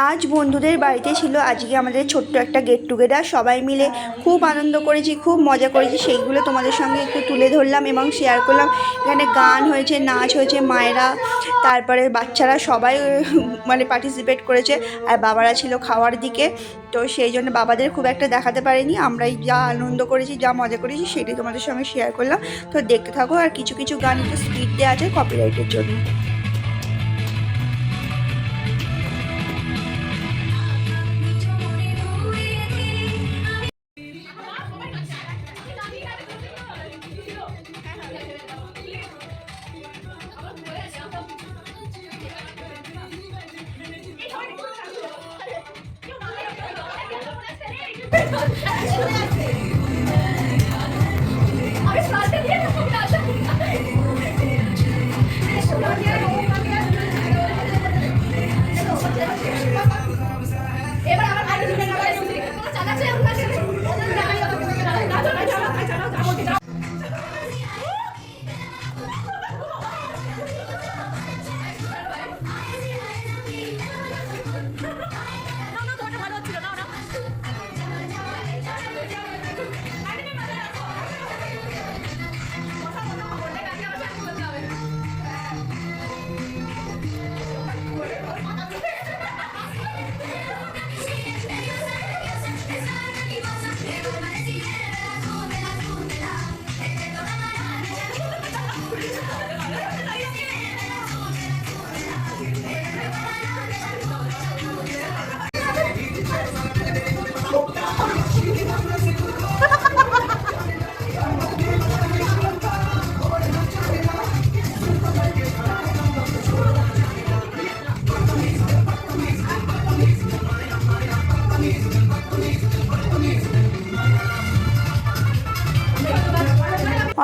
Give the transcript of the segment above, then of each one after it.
আজ বন্ধুদের বাড়িতে ছিল। আজকে আমাদের ছোট্ট একটা গেট টুগেদার, সবাই মিলে খুব আনন্দ করেছি, খুব মজা করেছি। সেইগুলো তোমাদের সঙ্গে একটু তুলে ধরলাম এবং শেয়ার করলাম। এখানে গান হয়েছে, নাচ হয়েছে, মায়েরা তারপরে বাচ্চারা সবাই মানে পার্টিসিপেট করেছে। আর বাবারা ছিল খাওয়ার দিকে, তো সেই জন্য বাবাদের খুব একটা দেখাতে পারিনি। আমরাই যা আনন্দ করেছি, যা মজা করেছি সেটাই তোমাদের সঙ্গে শেয়ার করলাম। তো দেখতে থাকো। আর কিছু কিছু গান একটু স্পিড দেওয়া আছে কপিরাইটের জন্য।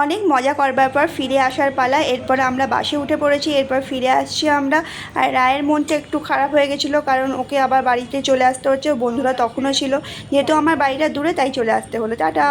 অনেক মজা করবার পর ফিরে আসার পালা। এরপর আমরা বাসে উঠে পড়েছি, এরপর ফিরে আসছি আমরা। আর রায়ের মনটা একটু খারাপ হয়ে গেছিলো, কারণ ওকে আবার বাড়িতে চলে আসতে হচ্ছে। বন্ধুরা তখনও ছিল, যেহেতু আমার বাড়িটা দূরে তাই চলে আসতে হলো। টাটা।